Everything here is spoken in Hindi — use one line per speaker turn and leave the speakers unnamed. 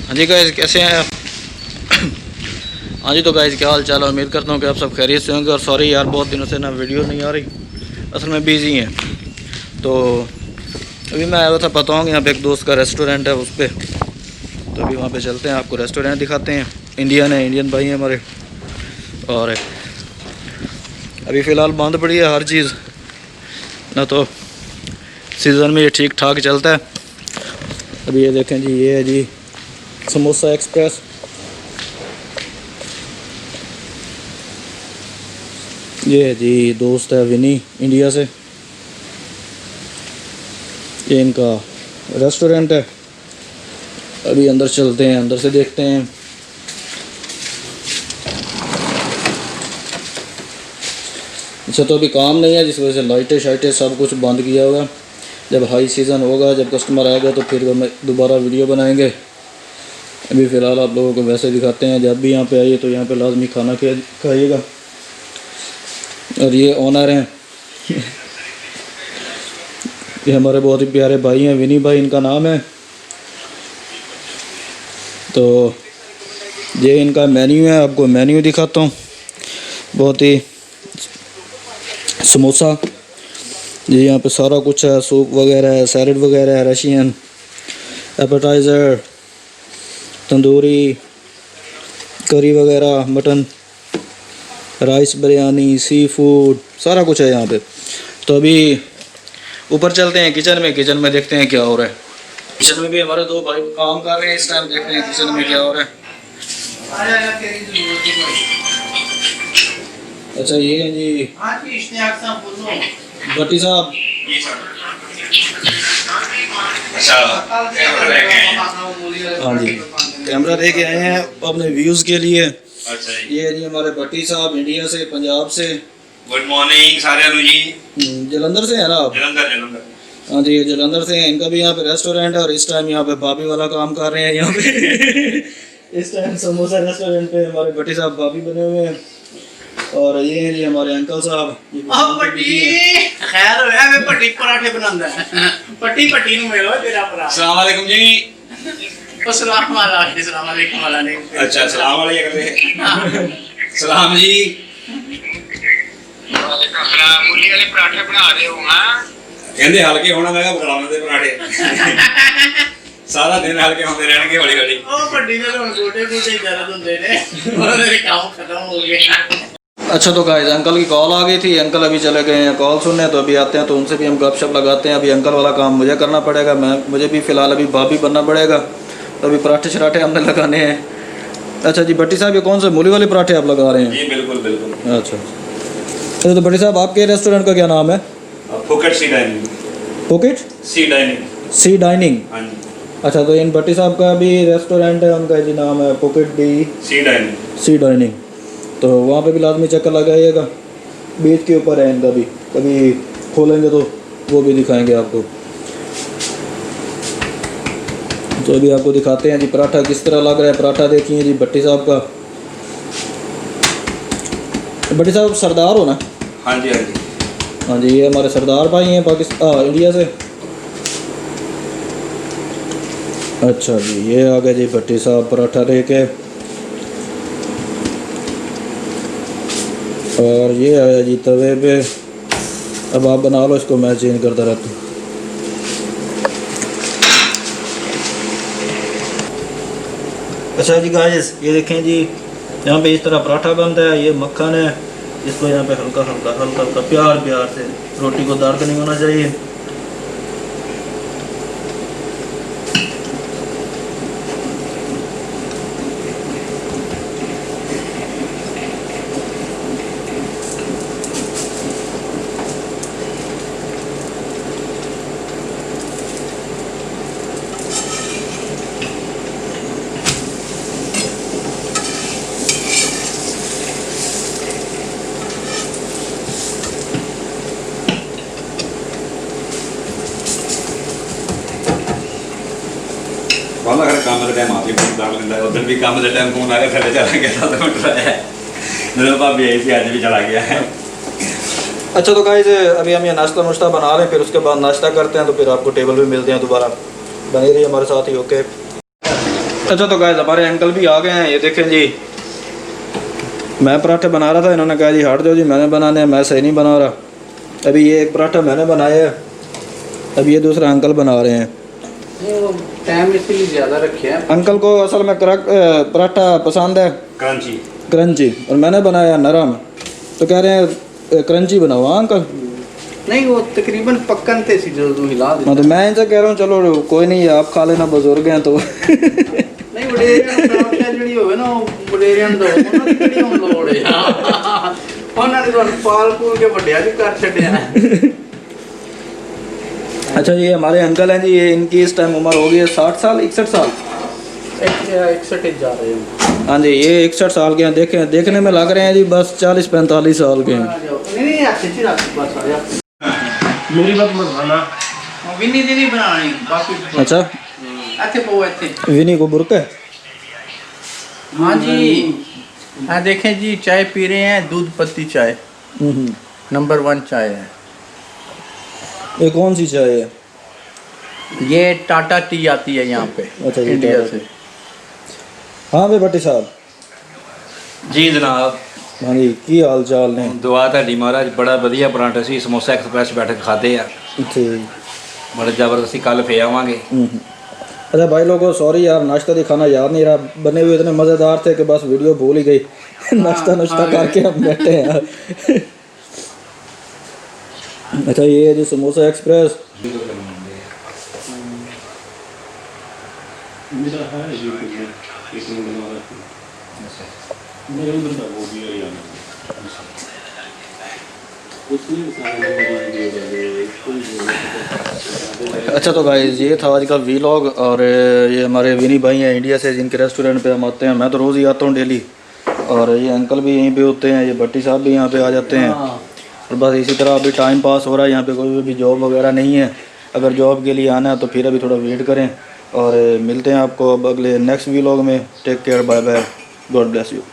हाँ जी गाइस, कैसे हैं आप? हाँ जी, तो गाइस क्या हाल चाल है। उम्मीद करता हूँ कि आप सब खैरियत से होंगे। और सॉरी यार, बहुत दिनों से ना वीडियो नहीं आ रही, असल में बिज़ी हैं। तो अभी मैं आया था, बताऊँगा यहाँ पे एक दोस्त का रेस्टोरेंट है, उस पर तो अभी वहाँ पे चलते हैं, आपको रेस्टोरेंट दिखाते हैं। इंडियन भाई हैं हमारे। और अभी फ़िलहाल बंद पड़ी है हर चीज़ ना, तो सीज़न में ये ठीक ठाक चलता है। अभी ये देखें जी, ये है जी समोसा एक्सप्रेस। ये है जी दोस्त है विनी, इंडिया से। ये इनका रेस्टोरेंट है। अभी अंदर चलते हैं, अंदर से देखते हैं। अच्छा, तो अभी काम नहीं है, जिस वजह से लाइटें शाइटें सब कुछ बंद किया हुआ है। जब हाई सीज़न होगा, जब कस्टमर आएगा तो फिर हम दोबारा वीडियो बनाएंगे। अभी फ़िलहाल आप लोगों को वैसे दिखाते हैं। जब भी यहाँ पे आइए तो यहाँ पे लाजमी खाना खाइएगा। और ये ओनर हैं ये हमारे बहुत ही प्यारे भाई हैं, विनी भाई इनका नाम है। तो ये इनका मेन्यू है, आपको मेन्यू दिखाता हूँ। बहुत ही समोसा, ये यहाँ पे सारा कुछ है। सूप वगैरह है, सैलड वगैरह है, रशियन एपेटाइज़र, तंदूरी, करी वगैरह, mutton, rice, biryani, sea food, सारा कुछ है यहाँ पे। तो अभी ऊपर चलते हैं किचन में देखते हैं क्या हो रहा है। किचन में भी हमारे दो भाई काम कर रहे हैं इस टाइम। देखते हैं किचन में क्या हो रहा है। अच्छा, ये है जी भट्टी साहब। हाँ जी, कैमरा लेके आए हैं अपने व्यूज़ के लिए।
अच्छा,
ये है जी हमारे भट्टी साहब, इंडिया से, पंजाब से।
गुड मॉर्निंग सारे जी।
जलंधर से है ना आप?
जलंधर।
हाँ जी, ये जलंधर से हैं। इनका भी यहाँ पे रेस्टोरेंट है और इस टाइम यहाँ पे भाभी वाला काम कर रहे हैं यहाँ पे इस टाइम समोसा रेस्टोरेंट पे हमारे भट्टी साहब भाभी बने हुए हैं। और ये हैं जी हमारे अंकल साहब।
खैर होया वे पट्टी पराठे बनांदा है। पट्टी नु मिलो तेरा भरा।
अस्सलाम वालेकुम जी।
अस्सलाम वालेकुम वाला नहीं।
अच्छा, सलाम वालेकुम। सलाम जी।
वालेकुम सलाम। मूली वाले पराठे बना रहे हो? हां,
कहंदे हल्के होना मैं बनाने दे पराठे सारा दिन हल्के होंदे रहणगे हौली हौली।
ओ पट्टी दे हुन गोटे दर्द हुंदे ने, ओदे काम खत्म हो गया।
अच्छा, तो गाइस अंकल की कॉल आ गई थी। अंकल अभी चले गए हैं कॉल सुनने, तो अभी आते हैं तो उनसे भी हम गपशप लगाते हैं। अभी अंकल वाला काम मुझे करना पड़ेगा, मुझे भी फ़िलहाल अभी भाभी बनना पड़ेगा। तो अभी पराठे शराठे हमने लगाने हैं। अच्छा जी, भट्टी साहब ये कौन से मूली वाले पराठे आप लगा रहे हैं?
जी बिल्कुल।
अच्छा, तो भट्टी साहब आपके रेस्टोरेंट का क्या नाम है?
पॉकेट सी डाइनिंग।
पॉकेट सी डाइनिंग।
हाँ जी।
अच्छा, तो इन भट्टी साहब का भी रेस्टोरेंट है, उनका जी नाम है पॉकेट डी सी डाइनिंग। तो वहाँ पे भी लाजमी चक्कर लगाइएगा। बीच के ऊपर है इनका भी, कभी खोलेंगे तो वो भी दिखाएंगे आपको। तो अभी आपको दिखाते हैं जी पराठा किस तरह लग रहा है। पराठा देखिए जी भट्टी साहब का। भट्टी साहब सरदार हो ना?
हाँ जी।
हाँ जी, ये हमारे सरदार भाई हैं इंडिया से। अच्छा जी, ये आ गए जी भट्टी साहब पराठा लेके। और ये आया जी तवे पे। अब आप बना लो इसको, मैं चेंज करता रहता हूँ। अच्छा जी गाइस, ये देखें जी, यहाँ पे इस तरह पराठा बनता है। ये मक्खन है, इसको यहाँ पे हल्का प्यार से, रोटी को दर्द नहीं होना चाहिए।
वाला घर काम दे टाइम आप ही फोन कर लेंदा है। उधर भी काम दे टाइम फोन आया, थले चला गया था, 10 मिनट रहा है। मेरा भाभी आई थी, आज भी चला गया है।
अच्छा, तो गाइस अभी हम ये नाश्ता नुश्ता बना रहे हैं, फिर उसके बाद नाश्ता करते हैं, तो फिर आपको टेबल पे मिलते हैं दोबारा। बने रहिए हमारे साथ ही। ओके। अच्छा तो गाइस हमारे अंकल भी आ गए हैं, ये देखें जी। मैं पराठे बना रहा था, इन्होंने कहा जी हट जाओ जी, मैंने बनाने हैं, मैं सही नहीं बना रहा। अभी ये एक पराठा मैंने बनाया है, अभी ये दूसरा अंकल बना रहे हैं।
टाइम इसलिए ज़्यादा रखे हैं।
अंकल को असल में पराठा पसंद है
क्रंची
क्रंची, और मैंने बनाया नरम, तो कह रहे हैं क्रंची बनाओ। हाँ अंकल,
नहीं वो तकरीबन पक्कन थे सी जो तू हिला दे।
हाँ तो मैं इनसे कह रहा हूँ चलो कोई नहीं, आप खा लेना, बुजुर्ग हैं तो।
नहीं वडेरियन पराठा ਜਿਹੜੀ ਹੋਵੇ ਨਾ ਉਹ ਵਡੇਰਿਆਂ ਦਾ ਉਹਨਾਂ ਦੀ ਕਿਹੜੀ ਹੁਣ ਲੋੜ ਹੈ ਉਹਨਾਂ ਨੇ ਤੁਹਾਨੂੰ ਪਾਲ ਪੂਲ ਕੇ ਵੱਡਿਆ ਜੀ ਕਰ ਛੱਡਿਆ।
अच्छा ये हमारे अंकल हैं जी, ये इनकी इस टाइम उम्र हो गई है 60 साल 61 साल।
61 जा रहे हैं।
हाँ जी ये 61 साल के हैं, देखें देखने में लग रहे हैं जी बस 40-45 साल के हैं।
नहीं नहीं अच्छे अच्छी रात बस आ जा
मेरी बात मत खाना।
विन्नी दी नहीं बनानी बाकी
अच्छा
ਇੱਥੇ ਪੋ ਇੱਥੇ।
विनी को बुरका है।
हाँ जी हाँ देखें जी चाय पी रहे हैं, दूध पत्ती चाय नंबर 1 चाय है।
ये कौन सी चाय है?
ये टाटा टी आती है यहाँ पे
अच्छा, ये
इंडिया
टाटा
से।
हाँ भाई भट्टी साहब।
जी जनाब,
हाँ जी की हाल चाल ने?
दुआ ਤੁਹਾਡੀ ਮਹਾਰਾਜ। ਬੜਾ ਵਧੀਆ ਪਰਾਂਠੇ ਸੀ, ਸਮੋਸਾ ਐਕਸਪ੍ਰੈਸ ਬੈਠ ਕੇ ਖਾਦੇ ਆ,
ठीक।
ਬੜੇ ਜ਼ਬਰਦਸਤੀ। ਕੱਲ ਫੇ ਆਵਾਂਗੇ।
अच्छा भाई लोगों सॉरी यार, नाश्ता दी खाना याद नहीं रहा, बने हुए इतने मज़ेदार थे कि बस वीडियो भूल ही गई। नाश्ता नुश्ता करके हम बैठे हैं यार। अच्छा ये है जी समोसा एक्सप्रेस।
मेरा है यूट्यूब में एक मिनट बना रहा हूँ। मेरे उधर का वो भी है यार उसमें सारे मेरी वीडियो डाले कोई।
अच्छा तो गाइस ये था आज का वीलॉग, और ये हमारे विनी भाई हैं इंडिया से, जिनके रेस्टोरेंट पे हम आते हैं। मैं तो रोज़ ही आता हूँ डेली, और ये अंकल भी यहीं पे होते हैं, ये भट्टी साहब भी यहाँ पे आ जाते हैं। और बस इसी तरह अभी टाइम पास हो रहा है, यहाँ पे कोई भी जॉब वगैरह नहीं है। अगर जॉब के लिए आना है तो फिर अभी थोड़ा वेट करें, और मिलते हैं आपको अब अगले नेक्स्ट वीलॉग में। Take care, bye bye, God bless you.